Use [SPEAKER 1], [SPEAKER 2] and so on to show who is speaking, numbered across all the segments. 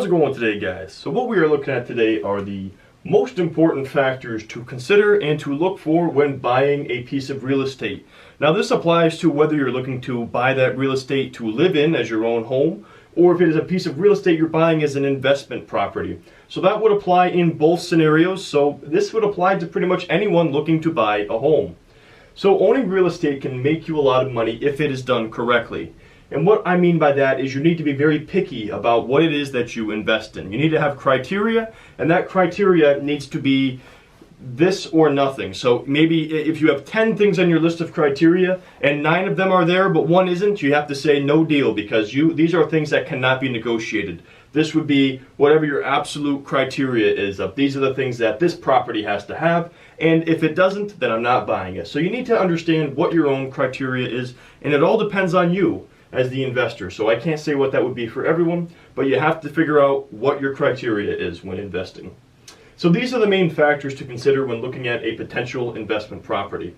[SPEAKER 1] How's it going today, guys? So what we are looking at today are the most important factors to consider and to look for when buying a piece of real estate. Now this applies to whether you're looking to buy that real estate to live in as your own home, or if it is a piece of real estate you're buying as an investment property. So that would apply in both scenarios. So this would apply to pretty much anyone looking to buy a home. So owning real estate can make you a lot of money if it is done correctly. And what I mean by that is you need to be very picky about what it is that you invest in. You need to have criteria, and that criteria needs to be this or nothing. So maybe if you have 10 things on your list of criteria and 9 of them are there but 1 isn't, you have to say no deal, because these are things that cannot be negotiated. This would be whatever your absolute criteria is of these are the things that this property has to have, and if it doesn't, then I'm not buying it. So you need to understand what your own criteria is, and it all depends on you as the investor. So I can't say what that would be for everyone, but you have to figure out what your criteria is when investing. So these are the main factors to consider when looking at a potential investment property.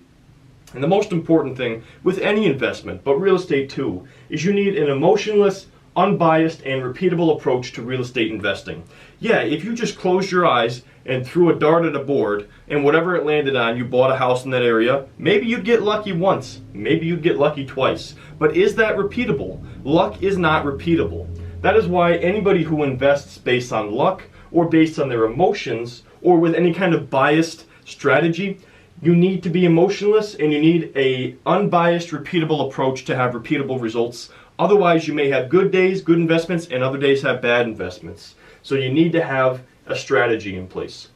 [SPEAKER 1] And the most important thing with any investment, but real estate too, is you need an emotionless, unbiased, and repeatable approach to real estate investing. Yeah, if you just closed your eyes and threw a dart at a board and whatever it landed on, you bought a house in that area, maybe you'd get lucky once, maybe you'd get lucky twice. But is that repeatable? Luck is not repeatable. That is why anybody who invests based on luck or based on their emotions or with any kind of biased strategy, you need to be emotionless and you need a unbiased, repeatable approach to have repeatable results. Otherwise, you may have good days, good investments, and other days have bad investments. So you need to have a strategy in place.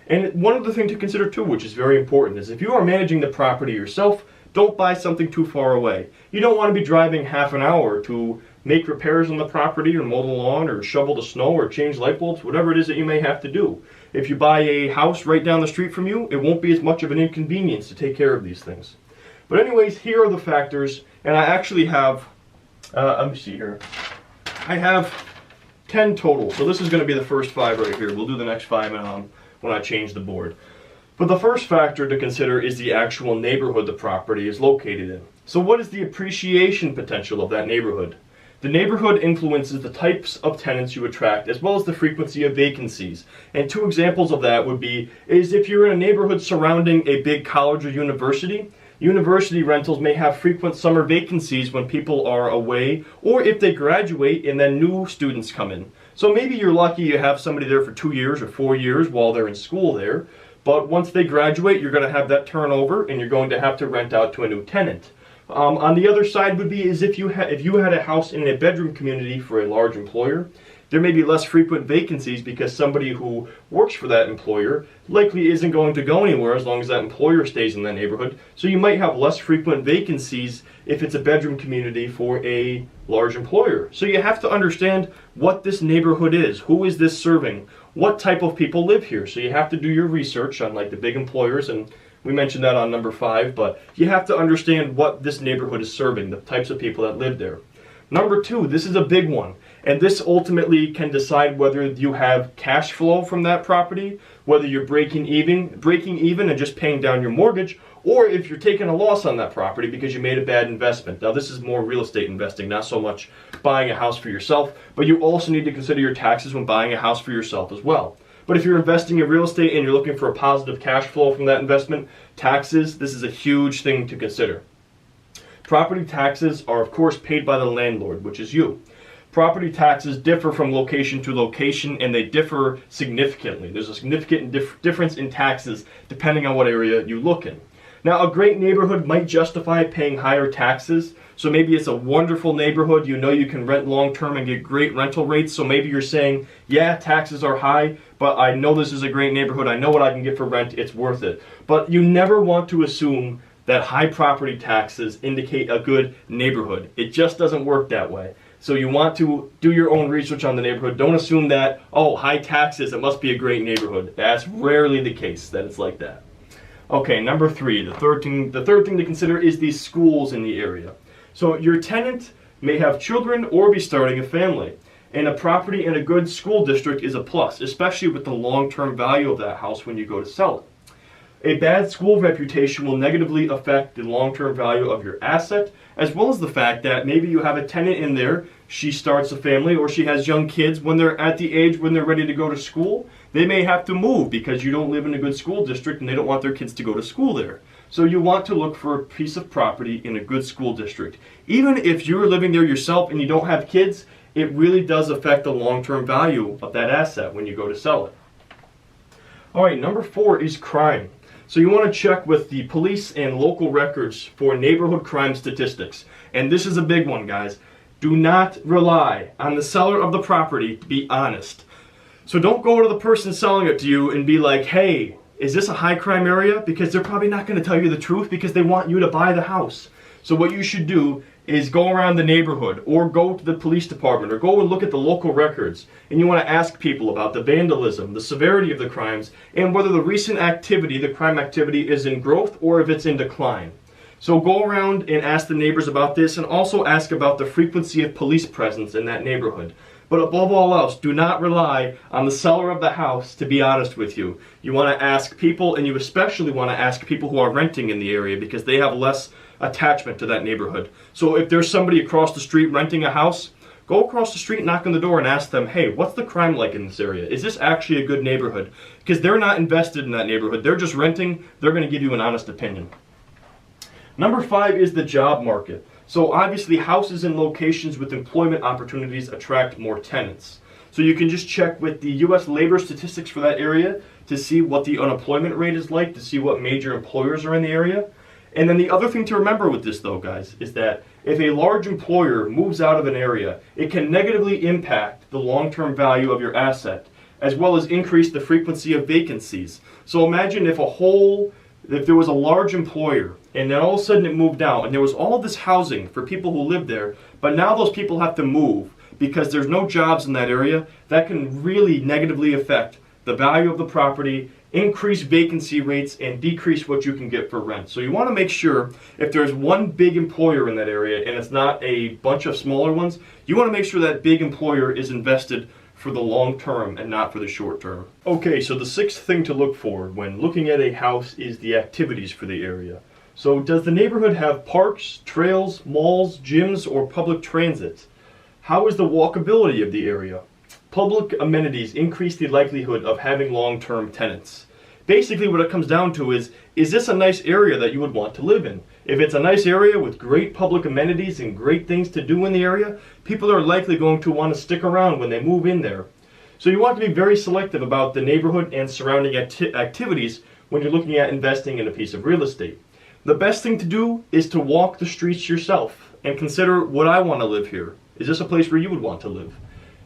[SPEAKER 1] And one other thing to consider too, which is very important, is if you are managing the property yourself, don't buy something too far away. You don't want to be driving half an hour to make repairs on the property or mow the lawn or shovel the snow or change light bulbs, whatever it is that you may have to do. If you buy a house right down the street from you, it won't be as much of an inconvenience to take care of these things. But anyways, here are the factors, and I actually have, let me see here, I have 10 total. So this is going to be the first 5 right here. We'll do the next 5 when I change the board. But the first factor to consider is the actual neighborhood the property is located in. So what is the appreciation potential of that neighborhood? The neighborhood influences the types of tenants you attract as well as the frequency of vacancies. And 2 examples of that would be is if you're in a neighborhood surrounding a big college or university, university rentals may have frequent summer vacancies when people are away or if they graduate and then new students come in. So maybe you're lucky you have somebody there for 2 years or 4 years while they're in school there, but once they graduate you're going to have that turnover and you're going to have to rent out to a new tenant. On the other side would be is if you had a house in a bedroom community for a large employer, there may be less frequent vacancies because somebody who works for that employer likely isn't going to go anywhere as long as that employer stays in that neighborhood. So you might have less frequent vacancies if it's a bedroom community for a large employer. So you have to understand what this neighborhood is. Who is this serving? What type of people live here? So you have to do your research on like the big employers, and we mentioned that on number 5, but you have to understand what this neighborhood is serving, the types of people that live there. Number 2, this is a big one, and this ultimately can decide whether you have cash flow from that property, whether you're breaking even and just paying down your mortgage, or if you're taking a loss on that property because you made a bad investment. Now this is more real estate investing, not so much buying a house for yourself, but you also need to consider your taxes when buying a house for yourself as well. But if you're investing in real estate and you're looking for a positive cash flow from that investment, taxes, this is a huge thing to consider. Property taxes are of course paid by the landlord, which is you. Property taxes differ from location to location and they differ significantly. There's a significant difference in taxes depending on what area you look in. Now a great neighborhood might justify paying higher taxes. So maybe it's a wonderful neighborhood, you know you can rent long term and get great rental rates. So maybe you're saying, yeah, taxes are high, but I know this is a great neighborhood, I know what I can get for rent, it's worth it. But you never want to assume that high property taxes indicate a good neighborhood. It just doesn't work that way. So you want to do your own research on the neighborhood. Don't assume that, oh, high taxes, it must be a great neighborhood. That's rarely the case that it's like that. Okay, number 3, the third thing to consider is the schools in the area. So your tenant may have children or be starting a family. And a property in a good school district is a plus, especially with the long-term value of that house when you go to sell it. A bad school reputation will negatively affect the long-term value of your asset as well as the fact that maybe you have a tenant in there, she starts a family or she has young kids. When they're at the age when they're ready to go to school, they may have to move because you don't live in a good school district and they don't want their kids to go to school there. So you want to look for a piece of property in a good school district. Even if you're living there yourself and you don't have kids, it really does affect the long-term value of that asset when you go to sell it. All right, number 4 is crime. So you want to check with the police and local records for neighborhood crime statistics. And this is a big one, guys. Do not rely on the seller of the property to be honest. So don't go to the person selling it to you and be like, hey, is this a high crime area? Because they're probably not going to tell you the truth because they want you to buy the house. So what you should do is go around the neighborhood or go to the police department or go and look at the local records, and you want to ask people about the vandalism, the severity of the crimes, and whether the recent activity, the crime activity, is in growth or if it's in decline. So go around and ask the neighbors about this, and also ask about the frequency of police presence in that neighborhood. But above all else, do not rely on the seller of the house to be honest with you. You want to ask people, and you especially want to ask people who are renting in the area because they have less attachment to that neighborhood. So if there's somebody across the street renting a house, go across the street, knock on the door, and ask them, hey, what's the crime like in this area? Is this actually a good neighborhood? Because they're not invested in that neighborhood. They're just renting. They're going to give you an honest opinion. Number 5 is the job market. So obviously houses in locations with employment opportunities attract more tenants. So you can just check with the U.S. labor statistics for that area to see what the unemployment rate is like, to see what major employers are in the area. And then the other thing to remember with this though, guys, is that if a large employer moves out of an area, it can negatively impact the long-term value of your asset, as well as increase the frequency of vacancies. So imagine if there was a large employer and then all of a sudden it moved out and there was all this housing for people who lived there, but now those people have to move because there's no jobs in that area. That can really negatively affect the value of the property, increase vacancy rates, and decrease what you can get for rent. So you want to make sure if there's one big employer in that area and it's not a bunch of smaller ones, you want to make sure that big employer is invested for the long term and not for the short term. Okay, so the 6th thing to look for when looking at a house is the activities for the area. So does the neighborhood have parks, trails, malls, gyms, or public transit? How is the walkability of the area? Public amenities increase the likelihood of having long-term tenants. Basically what it comes down to is this a nice area that you would want to live in? If it's a nice area with great public amenities and great things to do in the area, people are likely going to want to stick around when they move in there. So you want to be very selective about the neighborhood and surrounding activities when you're looking at investing in a piece of real estate. The best thing to do is to walk the streets yourself and consider, would I want to live here? Is this a place where you would want to live?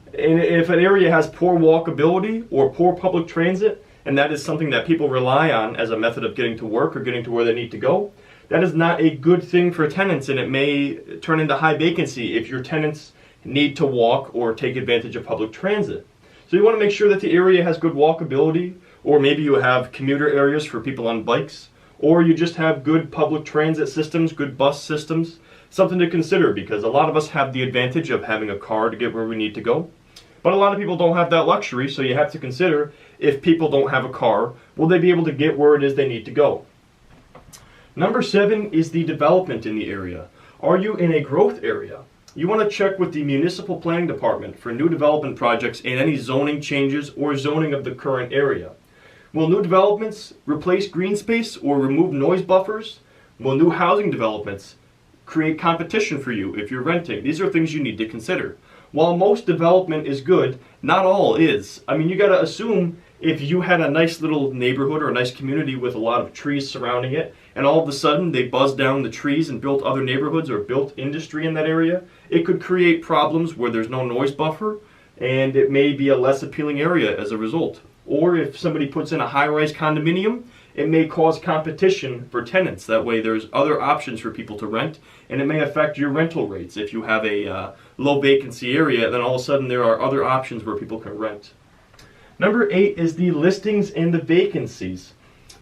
[SPEAKER 1] And if an area has poor walkability or poor public transit, and that is something that people rely on as a method of getting to work or getting to where they need to go, that is not a good thing for tenants, and it may turn into high vacancy if your tenants need to walk or take advantage of public transit. So you want to make sure that the area has good walkability, or maybe you have commuter areas for people on bikes, or you just have good public transit systems, good bus systems. Something to consider, because a lot of us have the advantage of having a car to get where we need to go. But a lot of people don't have that luxury, so you have to consider, if people don't have a car, will they be able to get where it is they need to go? Number 7 is the development in the area. Are you in a growth area? You want to check with the municipal planning department for new development projects and any zoning changes or zoning of the current area. Will new developments replace green space or remove noise buffers? Will new housing developments create competition for you if you're renting? These are things you need to consider. While most development is good, not all is. I mean, you got to assume if you had a nice little neighborhood or a nice community with a lot of trees surrounding it, and all of a sudden they buzzed down the trees and built other neighborhoods or built industry in that area, it could create problems where there's no noise buffer, and it may be a less appealing area as a result. Or if somebody puts in a high-rise condominium, it may cause competition for tenants. That way there's other options for people to rent, and it may affect your rental rates. If you have a low vacancy area, then all of a sudden there are other options where people can rent. Number 8 is the listings and the vacancies.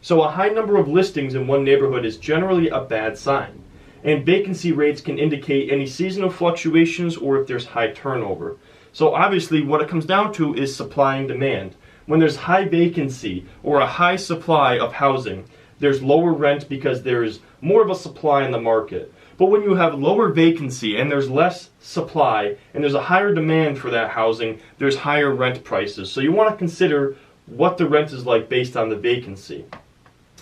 [SPEAKER 1] So a high number of listings in one neighborhood is generally a bad sign, and vacancy rates can indicate any seasonal fluctuations or if there's high turnover. So obviously what it comes down to is supply and demand. When there's high vacancy or a high supply of housing, there's lower rent because there's more of a supply in the market. But when you have lower vacancy and there's less supply and there's a higher demand for that housing, there's higher rent prices. So you want to consider what the rent is like based on the vacancy.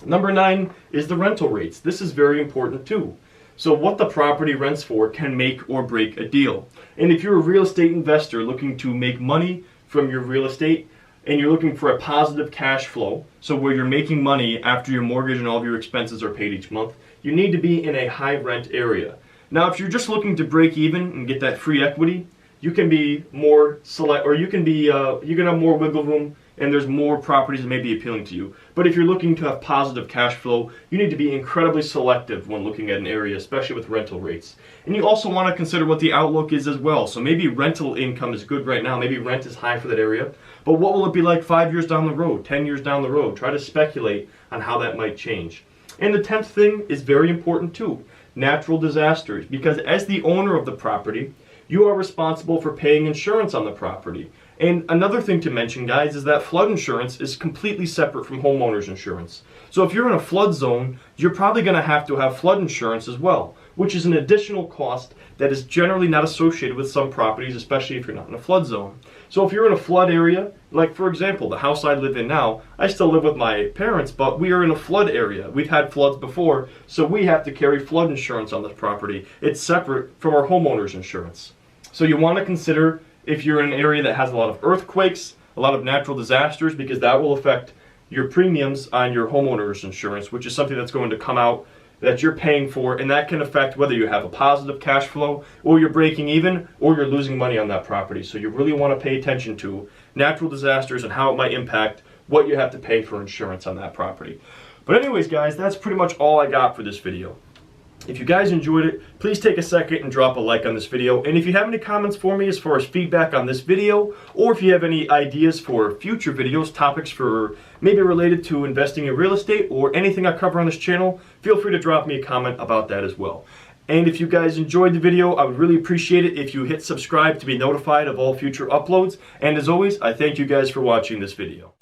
[SPEAKER 1] Number 9 is the rental rates. This is very important too. So what the property rents for can make or break a deal. And if you're a real estate investor looking to make money from your real estate and you're looking for a positive cash flow, so where you're making money after your mortgage and all of your expenses are paid each month, you need to be in a high rent area. Now, if you're just looking to break even and get that free equity, you can be more select, or you can have more wiggle room, and there's more properties that may be appealing to you. But if you're looking to have positive cash flow, you need to be incredibly selective when looking at an area, especially with rental rates. And you also want to consider what the outlook is as well. So maybe rental income is good right now, maybe rent is high for that area, but what will it be like 5 years down the road, 10 years down the road? Try to speculate on how that might change. And the 10th thing is very important too, natural disasters, because as the owner of the property, you are responsible for paying insurance on the property. And another thing to mention, guys, is that flood insurance is completely separate from homeowners insurance. So if you're in a flood zone, you're probably going to have flood insurance as well, which is an additional cost that is generally not associated with some properties, especially if you're not in a flood zone. So if you're in a flood area, like for example, the house I live in now, I still live with my parents, but we are in a flood area. We've had floods before, so we have to carry flood insurance on this property. It's separate from our homeowners insurance. So you want to consider if you're in an area that has a lot of earthquakes, a lot of natural disasters, because that will affect your premiums on your homeowner's insurance, which is something that's going to come out that you're paying for, and that can affect whether you have a positive cash flow, or you're breaking even, or you're losing money on that property. So you really want to pay attention to natural disasters and how it might impact what you have to pay for insurance on that property. But anyways, guys, that's pretty much all I got for this video. If you guys enjoyed it, please take a second and drop a like on this video. And if you have any comments for me as far as feedback on this video, or if you have any ideas for future videos, topics for maybe related to investing in real estate or anything I cover on this channel, feel free to drop me a comment about that as well. And if you guys enjoyed the video, I would really appreciate it if you hit subscribe to be notified of all future uploads. And as always, I thank you guys for watching this video.